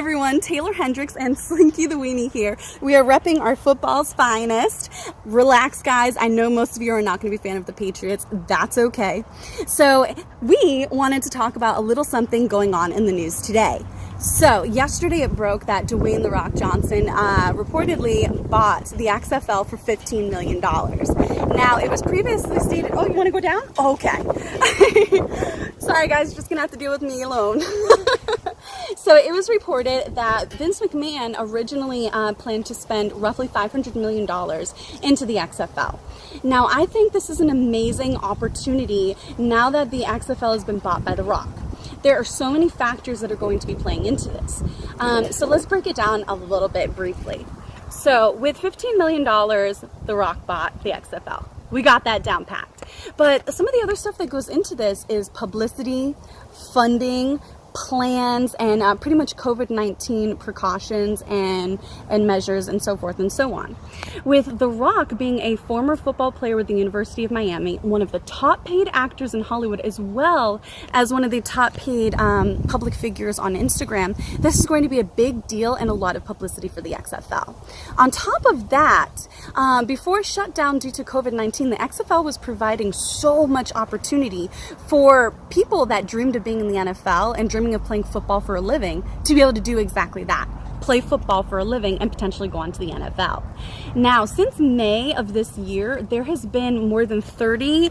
everyone, Taeler Hendrix and Slinky the Weenie here. We are repping our football's finest. Relax, guys. I know most of you are not going to be a fan of the Patriots. That's okay. So we wanted to talk about a little something going on in the news today. So yesterday it broke that Dwayne "The Rock" Johnson reportedly bought the XFL for $15 million. Now, it was previously stated... Oh, you want to go down? Okay. Sorry, guys. You're just going to have to deal with me alone. So it was reported that Vince McMahon originally planned to spend roughly $500 million into the XFL. Now, I think this is an amazing opportunity now that the XFL has been bought by The Rock. There are so many factors that are going to be playing into this. So let's break it down a little bit briefly. So with $15 million, The Rock bought the XFL. We got that down packed. But some of the other stuff that goes into this is publicity, funding, plans, and pretty much COVID-19 precautions and measures and so forth and so on. With The Rock being a former football player with the University of Miami, one of the top paid actors in Hollywood, as well as one of the top paid public figures on Instagram, this is going to be a big deal and a lot of publicity for the XFL. On top of that, before shutdown due to COVID-19, the XFL was providing so much opportunity for people that dreamed of being in the NFL and dreaming of playing football for a living to be able to do exactly that. Play football for a living and potentially go on to the NFL. Now, since May of this year, there has been more than 30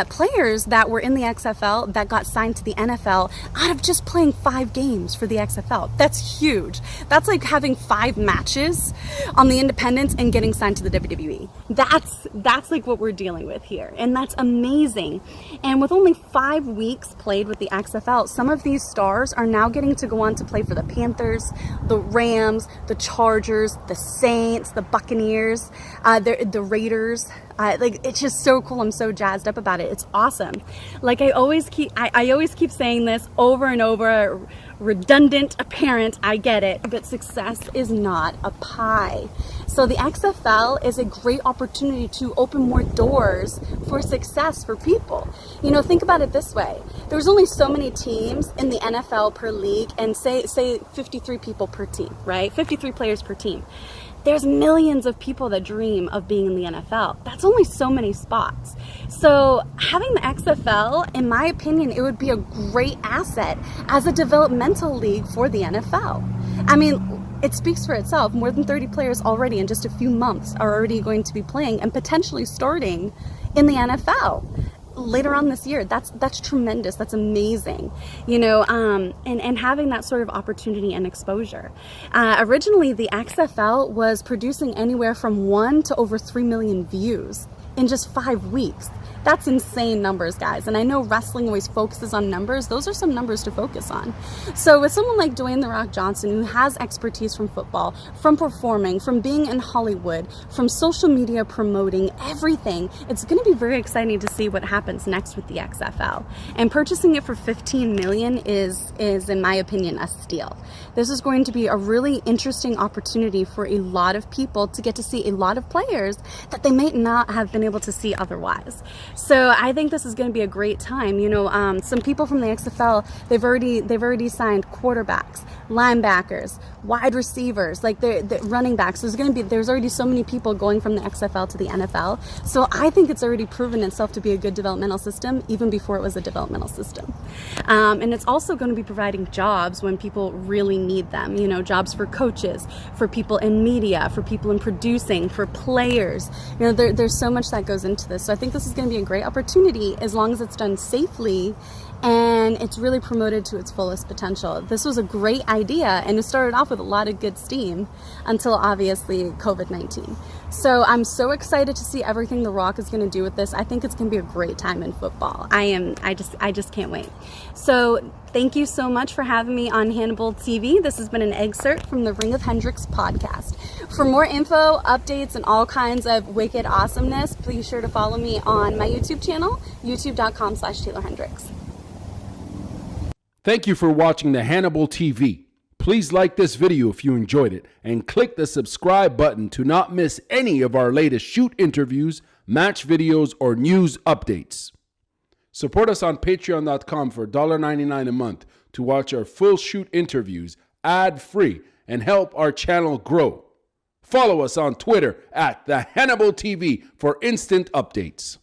players that were in the XFL that got signed to the NFL out of just playing 5 games for the XFL. That's huge. That's like having 5 matches on the independents and getting signed to the WWE. That's like what we're dealing with here, and that's amazing. And with only 5 weeks played with the XFL, some of these stars are now getting to go on to play for the Panthers, the Rams, the Chargers, the Saints, the Buccaneers, the Raiders. Like, it's just so cool. I'm so jazzed up about it. It's awesome. Like, I always keep saying this over and over. Redundant, apparent, I get it, but success is not a pie. So the XFL is a great opportunity to open more doors for success for people. You know, think about it this way. There's only so many teams in the NFL per league, and say 53 people per team, right? 53 players per team. There's millions of people that dream of being in the NFL. That's only so many spots. So having the XFL, in my opinion, it would be a great asset as a developmental league for the NFL. I mean, it speaks for itself. More than 30 players already in just a few months are already going to be playing and potentially starting in the NFL later on this year. That's tremendous. That's amazing, you know, and having that sort of opportunity and exposure. Originally, the XFL was producing anywhere from 1 to over 3 million views in just 5 weeks. That's insane numbers, guys. And I know wrestling always focuses on numbers. Those are some numbers to focus on. So with someone like Dwayne "The Rock" Johnson, who has expertise from football, from performing, from being in Hollywood, from social media promoting, everything, it's going to be very exciting to see what happens next with the XFL. And purchasing it for $15 million is, in my opinion, a steal. This is going to be a really interesting opportunity for a lot of people to get to see a lot of players that they may not have been able to see otherwise. So I think this is going to be a great time. You know, some people from the XFL, they've already signed quarterbacks, linebackers, wide receivers, like the running backs. There's already so many people going from the XFL to the NFL. So I think it's already proven itself to be a good developmental system even before it was a developmental system. And it's also going to be providing jobs when people really need them. You know, jobs for coaches, for people in media, for people in producing, for players. You know, there's so much that goes into this. So I think this is going to be a great opportunity as long as it's done safely and it's really promoted to its fullest potential. This was a great idea, and it started off with a lot of good steam until obviously COVID-19. So I'm so excited to see everything The Rock is going to do with this. I think it's going to be a great time in football. I just can't wait. So thank you so much for having me on Hannibal TV. This has been an excerpt from the Ring of Hendrix podcast. For more info, updates, and all kinds of wicked awesomeness, please sure to follow me on my YouTube channel, youtube.com/Taeler Hendrix. Thank you for watching the Hannibal TV. Please like this video if you enjoyed it and click the subscribe button to not miss any of our latest shoot interviews, match videos, or news updates. Support us on patreon.com for $1.99 a month to watch our full shoot interviews, ad-free, and help our channel grow. Follow us on Twitter at the Hannibal TV for instant updates.